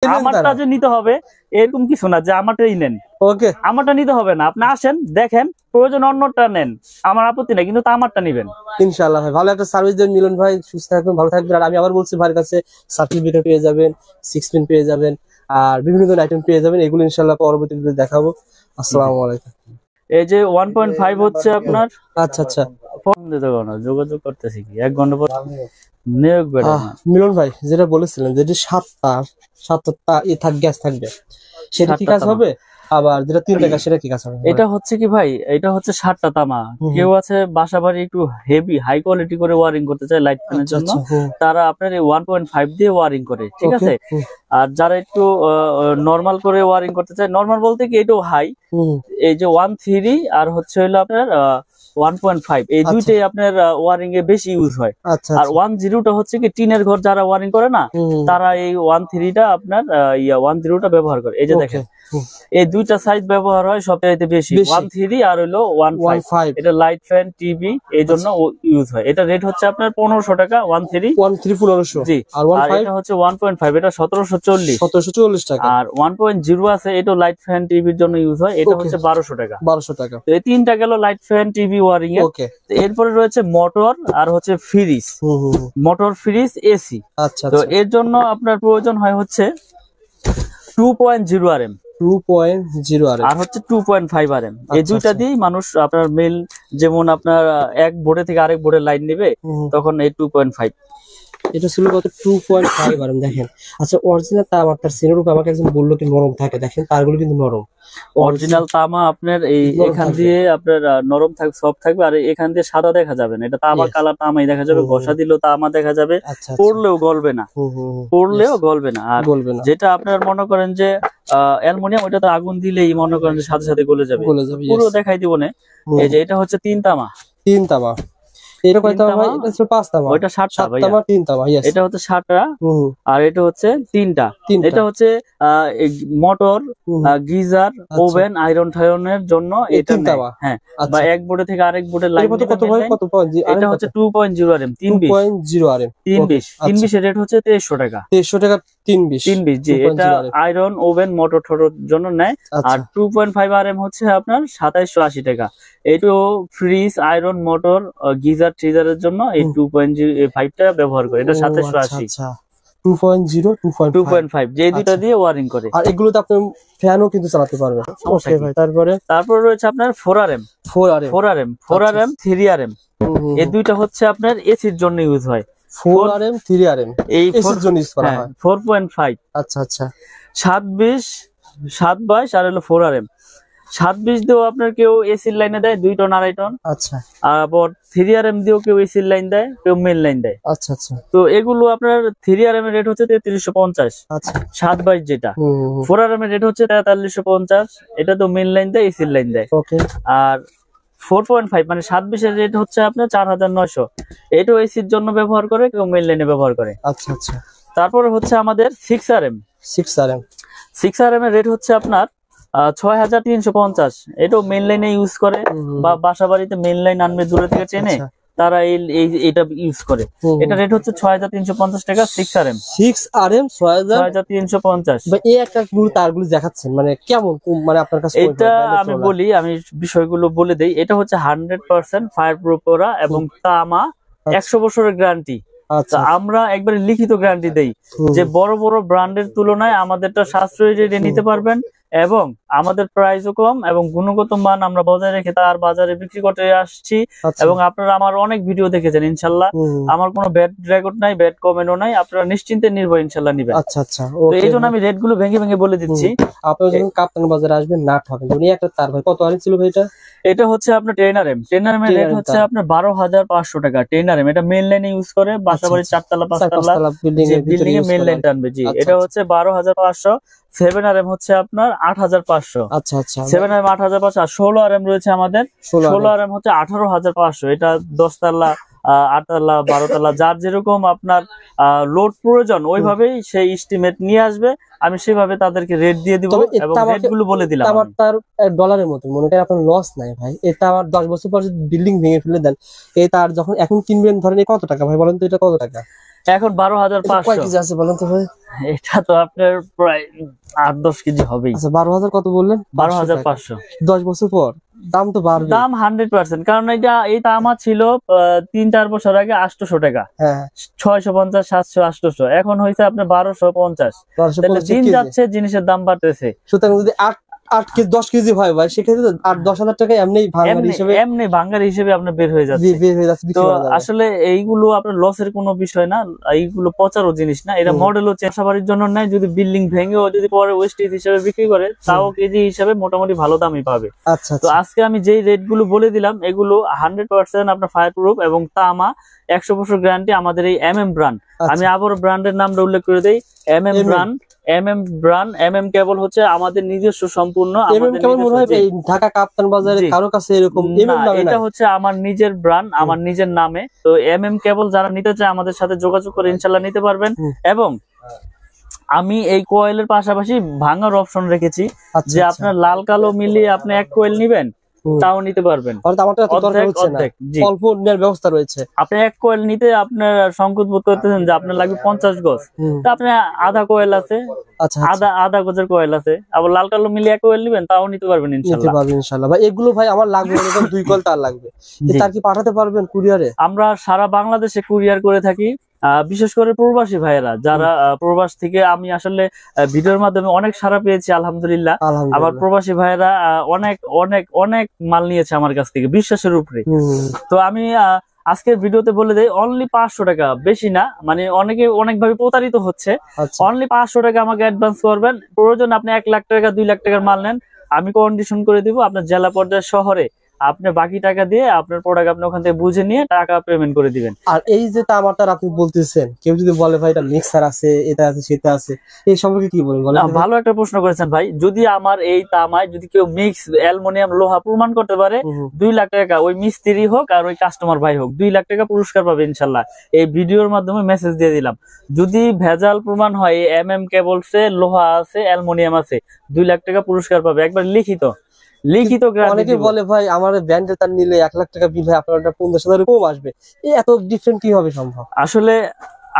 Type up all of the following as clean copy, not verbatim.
আমারটা যে নিতে হবে এরকম কিছু না যে আমারটাই নেন। ওকে, আমারটা নিতে হবে না, আপনি আসেন দেখেন, প্রয়োজন অন্যটা নেন, আমার আপত্তি নাই, কিন্তু আমারটা নিবেন ইনশাআল্লাহ ভাই। ভালো একটা সার্ভিস দেন মিলন ভাই, সুস্থ থাকবেন, ভালো থাকবেন। আর আমি আবার বলছি ভাইয়ের কাছে সার্টিফিকেট পেয়ে যাবেন, 6 পিন পেয়ে যাবেন, আর বিভিন্ন ধরনের আইটেম পেয়ে যাবেন। এগুলো ইনশাআল্লাহ পরবর্তী ভিডিওতে দেখাবো। আসসালামু আলাইকুম। এই যে 1.5 হচ্ছে আপনার। আচ্ছা আচ্ছা, ফোন দিতে কোনো যোগাযোগ করতেছি কি 1 ঘন্টা পর নিয়োগ বেড়ে। মিলন ভাই যেটা বলেছিলেন যেটা সাতটা গ্যাস থাকবে, সেটা কি কাজ হবে? আবার যেটা 3টা গ্যাস সেটা কি কাজ হবে? এটা হচ্ছে কি ভাই, এটা হচ্ছে 7টা তামা। কেউ আছে বাসা বাড়ি একটু হেভি হাই কোয়ালিটি করে ওয়ারিং করতে চায় লাইট ফ্যানের জন্য, তারা আপনার এই 1.5 দিয়ে ওয়ারিং করে, ঠিক আছে। আর যারা একটু নরমাল করে ওয়ারিং করতে চায়, নরমাল বলতে কি এটাও হাই, এই যে 1.3 আর হচ্ছে হলো আপনার 1.5, এই দুইটাই আপনার ওয়ারিং এ বেশি ইউজ হয়। আর 1.0টা হচ্ছে কি টিনের ঘর যারা ওয়ারিং করে না, তারা এই 1.3টা আপনার 1.0টা ব্যবহার করে। এই যে দেখেন এই দুইটা সাইজ ব্যবহার হয় সবচাইতে বেশি, 1.3 আর হলো 1.5। এটা লাইট ফ্যান টিভি এই জন্য ইউজ হয়। এটা রেট হচ্ছে আপনার 1500 টাকা 1.3 1500। জি। আর এটা হচ্ছে 1.5, এটা 1740 টাকা। আর 1.0 আছে, এটা লাইট ফ্যান টিভির জন্য ইউজ হয়, এটা হচ্ছে 1200 টাকা। তো এই তিনটা গেল লাইট ফ্যান টিভি ওয়ারিং এর। এরপরে রয়েছে মোটর আর হচ্ছে ফ্রিজ, মোটর ফ্রিজ এসি। আচ্ছা, তো এর জন্য আপনার প্রয়োজন হয় হচ্ছে 2.0 RM, 2.0 RM আর হচ্ছে 2.5 RM। এই দুইটা দিয়েই মানুষ আপনার মেল, যেমন আপনার এক বোর্ডে থেকে আরেক বোর্ডে লাইন নেবে, তখন এই 2.5। এটা ছিল কত? 2.5 RM। দেখেন, আচ্ছা অরিজিনাল তামার সিনোরূপ আমাকে একজন বললো কি নরম থাকে, দেখেন তারগুলো কিন্তু নরম। অরিজিনাল তামা আপনার এই এখান দিয়ে আপনার নরম থাকবে, সফট থাকবে, আর এখান দিয়ে সাদা দেখা যাবে না, এটা তামা কালার তামাই দেখা যাবে। ঘষা দিলেও তামা দেখা যাবে, পড়লেও গলবে না, পড়লেও গলবে না। আর যেটা আপনার মনে করেন যে অ্যালুমিনিয়াম, ওটা তো আগুন দিলেই মনে করেন যে সাথে সাথে গলে যাবে, পুরো দেখাই দিব না। এই যে এটা হচ্ছে 3 তামা। এটা কয়টা ভাই? এটা ছিল 5 তামা। ওইটা 7টা ভাই, 3 তামা। এটা হচ্ছে 7টা, আর এটা হচ্ছে 3টা। এটা হচ্ছে মোটর, গিজার, ওভেন, আয়রন ঠায়রনের জন্য এটা নেয়। হ্যাঁ, বা এক বোর্ডে থেকে আরেক বোর্ডে লাইন কত ভাই? কত? এটা হচ্ছে 2.0 RM, 320 RM। 320 এর রেট হচ্ছে 2300 টাকা। 2300 টাকা 320। জি, এটা আয়রন, ওভেন, মোটর ঠোটর জন্য নেয়। আর 2.5 RM হচ্ছে আপনার 2780 টাকা। এইটো ফ্রিজ, আয়রন, মোটর, গিজার, ট্রিজারের জন্য এই 2.5টা ব্যবহার করে, এটা 2780। 2.5 যে দুটো দিয়ে ওয়ারিং করে। আর এগুলোতে আপনি ফ্যানও কিন্তু চালাতে পারবেন। ওকে ভাই, তারপর রয়েছে আপনার 4 RM, 3 RM। এই দুইটা হচ্ছে আপনার এসির জন্য ইউজ হয়। 4 RM 3 RM এই এসির জন্য ইউজ করা হয়। 4.5। আচ্ছা 720 আর হলো 4 RM। 720 দিয়েও আপনার কেউ এসির লাইনে দেয় 2 টন 2.5 টন। আচ্ছা। আবার 3 RM দিয়েও কেউ এসির লাইন দেয়, কেউ মেন লাইন দেয়। আচ্ছা। তো এগুলো আপনার 3 RM এর রেট হচ্ছে 3350। আচ্ছা। 722 যেটা। 4 RM এর রেট হচ্ছে 4350। এটা তো মেন লাইন দেয়, এসির লাইন দেয়। ওকে। আর 4.5 মানে 720 এর রেট হচ্ছে আপনার 4900। এটাও এসির জন্য ব্যবহার করে, কেউ মেন লাইনে ব্যবহার করে। আচ্ছা। তারপরে হচ্ছে আমাদের 6 RM। 6 RM এর রেট হচ্ছে আপনার 6350। এটাও মেন লাইনে ইউজ করে, বা বাসা বাড়িতে মেন লাইন আনবে দূরে থেকে টেনে, তারা এটা ইউজ করে। এটা রেট হচ্ছে 6350 টাকা। 6 RM 6350। এই একটা তারগুলো দেখাচ্ছেন মানে কেমন, মানে আপনার কাছে এটা আমি বলি, আমি বিষয়গুলো বলে দেই। এটা হচ্ছে 100% ফায়ার প্রুফ করা এবং তামা, 100 বছরের গ্যারান্টি। আমরা একবারে লিখিত গ্যারান্টি দেই যে বড় বড় ব্র্যান্ডের তুলনায় আমাদেরটা সাশ্রয়ী রেটে নিতে পারবেন, এবং আমাদের প্রাইসও কম, এবং গুণগত মান আমরা বজায় রেখে তার বাজারে বিক্রি করতে আসছি। এবং আপনারা আমার অনেক ভিডিও দেখেছেন, ইনশাল্লাহ আমার কোনো ব্যাড রেকর্ড নাই, ব্যাড কমেন্টও নাই, আপনারা নিশ্চিন্তে নির্ভয় ইনশাল্লাহ নিবেন। আচ্ছা। তো এই জন্য আমি রেটগুলো ভেঙে বলে দিচ্ছি। আপনারা যখন কাপ্তান বাজারে আসবেন না ঠকেন। একটা তার ভাই কত ছিল ভাই? এটা হচ্ছে আপনার 10 RM। 10 RM এর রেট হচ্ছে আপনার 12500 টাকা। 10 RM এটা মেইন লাইনে ইউজ করে, বাসাবাড়ির 4 তলা 5 তলা বিল্ডিং এ মেইন লাইন টানবে। জি, এটা হচ্ছে 12500। 7 RM হচ্ছে আপনার 8500। আচ্ছা। 7 RM 8500। আর 16 RM রয়েছে আমাদের। 16 RM হচ্ছে 18500। এটা 10 তলা, 8 তলা, 12 তলা, যার যেরকম আপনার লোড প্রয়োজন ওইভাবেই সেই এস্টিমেট নিয়ে আসবে, আমি সেভাবে তাদেরকে রেট দিয়ে দিব এবং রেটগুলো বলে দিলাম। আমার তার ডলারের মতো মনে করেন আপনার লস নাই ভাই। এটা আমার 10 বছর পর যদি বিল্ডিং ভেঙে ফেলে দেন, এই তার যখন এখন কিনবেন ধরেন কত টাকা ভাই বলেন তো? এটা কত টাকা? এখন 12,500। কয় কেজি আছে বলেন তো ভাই? এটা তো আপনার প্রায় 8-10 কেজি হবেই। আচ্ছা 12,000 কত বললেন? 12,500। 10 বছর পর দাম তো বাড়বে। দাম 100%, কারণ এই তামা ছিল 3-4 বছর আগে 800 টাকা, হ্যাঁ 650, 700, 800, এখন হয়েছে আপনার 1250। তাহলে দিন যাচ্ছে জিনিসের দাম বাড়তেছে। সুতরাং যদি 8 কেজি 10 কেজি হয় ভাই, সেক্ষেত্রে তো 8-10,000 টাকা এমনি ভাঙার হিসেবে আপনার বের হয়ে যাচ্ছে। তো আসলে এইগুলো আপনার লসের কোনো বিষয় না, এইগুলো পচারও জিনিস না, এটা মডেলও চাষাবাড়ির জন্য নাই। যদি বিল্ডিং ভেঙেও যদি পরে ওয়েস্টেজ হিসেবে বিক্রি করে, তাও কেজি হিসাবে মোটামুটি ভালো দামই পাবে। আচ্ছা তো আজকে আমি যেই রেট গুলো বলে দিলাম, এগুলো 100% আপনার ফায়ার প্রুফ এবং তামা 100 বছর গ্যারান্টি আমাদের এই MM ব্র্যান্ড। আমি আবারও ব্র্যান্ডের নামটা উল্লেখ করে দেই, MM ব্র্যান্ড। MM কেবল হচ্ছে আমাদের নিজস্ব সম্পূর্ণ, ঢাকা কাপ্তান বাজারে কারো কাছে এরকম এটা হচ্ছে আমার নিজের ব্র্যান্ড, আমার নিজের নামে। তো MM কেবল যারা নিতে চায় আমাদের সাথে যোগাযোগ করে ইনশাল্লাহ নিতে পারবেন। এবং আমি এই কোয়েলের পাশাপাশি ভাঙার অপশন রেখেছি, যে আপনার লাল কালো মিলিয়ে আপনি এক কোয়েল নিবেন, তাও নিতে পারবেন। অল্প নেওয়ার ব্যবস্থা রয়েছে। আপনি এক কোয়েল নিতে আপনার সংকোচ বোধ করতেছেন যে আপনার লাগবে 50 গজ, তা আপনি আধা কোয়েল আছে, আধা গজের কোয়েল আছে, আবার লাল কালো মিলিয়ে এক কোয়েল নিবেন, তাও নিতে পারবেন ইনশাআল্লাহ। ভাই এগুলো ভাই আমার লাগবে না, 2 কোয়েল তার লাগবে, তার কি পাঠাতে পারবেন কুরিয়ারে? আমরা সারা বাংলাদেশে কুরিয়ার করে থাকি, বিশেষ করে প্রবাসী ভাইয়েরা যারা প্রবাস থেকে, আমি আসলে ভিডিওর মাধ্যমে অনেক সাড়া পেয়েছি আলহামদুলিল্লাহ। আমার প্রবাসী ভাইয়েরা অনেক অনেক অনেক মাল নিয়েছে আমার কাছ থেকে বিশ্বাসের উপরে। তো আমি আজকের ভিডিওতে বলে দেই, অনলি 500 টাকা, বেশি না, মানে অনেকে অনেকভাবে প্রতারিত হচ্ছে। অনলি 500 টাকা আমাকে অ্যাডভান্স করবেন, প্রয়োজন আপনি 1 লাখ টাকা 2 লাখ টাকার মাল নেন, আমি কন্ডিশন করে দিব আপনার জেলা পর্যায়ে শহরে, আপনি বাকি টাকা দিয়ে আপনার প্রোডাক্ট আপনি ওখান থেকে বুঝে নিয়ে টাকা পেমেন্ট করে দিবেন। আর এই যে তামাটার আপনি বলতেছেন, কেউ যদি বলে ভাই এটা মিক্সার আছে, এটা আছে, সেটা আছে, এই সম্পর্কে কি বলেন? ভালো একটা প্রশ্ন করেছেন ভাই। যদি আমার এই তামায় যদি কেউ মিক্স অ্যালুমিনিয়াম লোহা প্রমাণ করতে পারে, 2 লাখ টাকা, ওই মিস্ত্রি হোক আর ওই কাস্টমার ভাই হোক, 2 লাখ টাকা পুরস্কার পাবে ইনশাল্লাহ। এই ভিডিওর মাধ্যমে মেসেজ দিয়ে দিলাম, যদি ভেজাল প্রমাণ হয় MM কেবলসে লোহা আছে অ্যালুমিনিয়াম আছে, 2 লাখ টাকা পুরস্কার পাবে, একবার লিখিত। অনেকে বলে ভাই আমার ব্র্যান্ডে তার নিলে 1 লাখ টাকা বিল হয়, আপনার 50,000 কম আসবে, এত ডিফারেন্ট কিভাবে সম্ভব? আসলে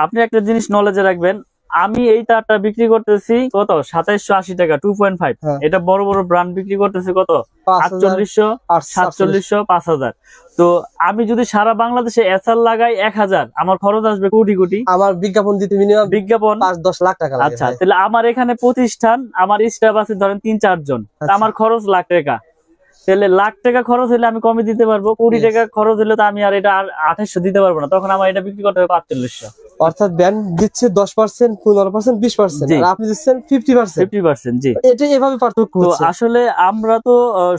আপনি একটা জিনিস নলেজে রাখবেন, আমি এই তারটা বিক্রি করতেছি কত 2780 টাকা 2.5। এটা বড় বড় ব্র্যান্ড বিক্রি করতেছে কত 4800, 4700, 5000। তো আমি যদি সারা বাংলাদেশে এসএল লাগাই 1000, আমার খরচ আসবে কোটি কোটি। আমার বিজ্ঞাপন দিতে মিনিমাম বিজ্ঞাপন 5-10 লাখ টাকা লাগে। আচ্ছা, তাহলে আমার এখানে প্রতিষ্ঠান, আমার স্টাফ আছে ধরেন 3-4 জন, আমার খরচ লাখ টাকা। তাহলে লাখ টাকা খরচ হলে আমি কমে দিতে পারবো, কোটি টাকা খরচ হলে তো আমি আর এটা 2800 দিতে পারবো না, তখন আমার এটা বিক্রি করতে হবে 4500। অর্থাৎ ব্র্যান্ড দিচ্ছে 10%, 15%, 20%, আর আপনি দিচ্ছেন 50%। জি, এটা এভাবে পার্থক্য হচ্ছে। আসলে আমরা তো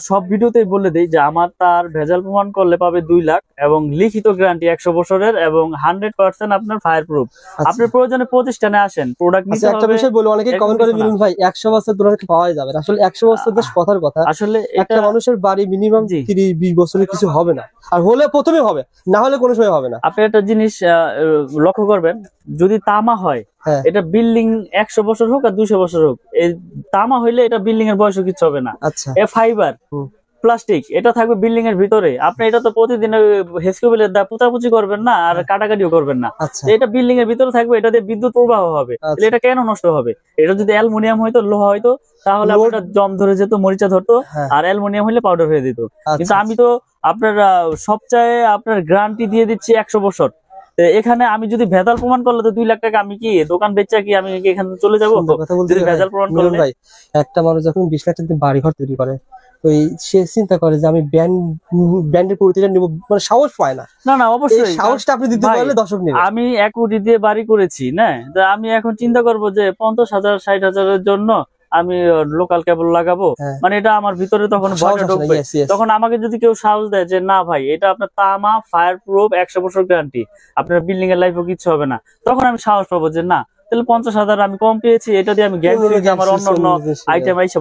সব ভিডিওতেই বলে দেই যে আমার তার ভেজাল প্রমাণ করলে পাবে 2 লাখ এবং লিখিত গ্যারান্টি 100 বছরের এবং 100% আপনার ফায়ার প্রুফ। আপনার প্রয়োজনে প্রতিষ্ঠানে আসেন, প্রোডাক্ট নিতে হবে। একটা বিষয় বলি, অনেকে কমেন্ট করে মিলন ভাই 100 বছর ধরে পাওয়া যাবে, আসলে 100 বছর বেশ কথার কথা। আসলে একটা মানুষের বাড়ি মিনিমাম 30-20 বছরের কিছু হবে না, আর হলে প্রথমে হবে, না হলে কোনো সময় হবে না। আপনি একটা জিনিস লক্ষ্য করবেন, যদি তামা হয় এটা বিল্ডিং 100 বছর হোক আর 200 বছর হোক, এই তামা হইলে এটা বিল্ডিং এর বয়স কিছু হবে না। এ ফাইবার প্লাস্টিক, এটা থাকবে বিল্ডিং এর ভিতরে। আপনি এটা তো প্রতিদিন হেসকুবেলের দা পোঁচাপুচি করবেন না আর কাটাকাটিও করবেন না, এটা বিল্ডিং এর ভিতরে থাকবে, এটা দিয়ে বিদ্যুৎ প্রবাহ হবে, এটা কেন নষ্ট হবে? এটা যদি অ্যালুমিনিয়াম হইতো, লোহা হইতো, তাহলে আপনার জম ধরে যেত, মরিচা ধরতো, আর অ্যালুমিনিয়াম হলে পাউডার হয়ে দিত। কিন্তু আমি তো আপনার সবচেয়ে আপনার গ্যারান্টি দিয়ে দিচ্ছি 100 বছর। এখানে আমি যদি ভেজাল প্রমাণ করলে তো 2 লাখ টাকা আমি কি দোকান বেচা কি আমি এখান থেকে চলে যাবো? যদি ভেজাল প্রমাণ করলে ভাই, একটা মানুষ যখন 20 লাখ টাকা বাড়ি ঘর তৈরি করে, ওই সে চিন্তা করে যে আমি ব্র্যান্ডের প্রতিটা নিব, মানে সাহস পায় না। না অবশ্যই সাহসটা আপনি দিতে পারলে দর্শক নেবে। আমি 1 কোটি দিয়ে বাড়ি করেছি না, আমি এখন চিন্তা করব যে 50,000 60,000 এর জন্য আমি লোকাল কেবল লাগাবো, মানে এটা আমার ভিতরে তখন ভয় ঢুকবে। তখন আমাকে যদি কেউ সাহস দেয় যে না ভাই এটা আপনার তামা ফায়ার প্রুফ 100 বছর গ্যারান্টি, আপনার বিল্ডিং এর লাইফও কিছু হবে না, তখন আমি সাহস পাবো যে না, তাহলে 50,000 আমি কম পেয়েছি, এটা দিয়ে আমি গ্যারান্টি আমার অন্য আইটেম আইসা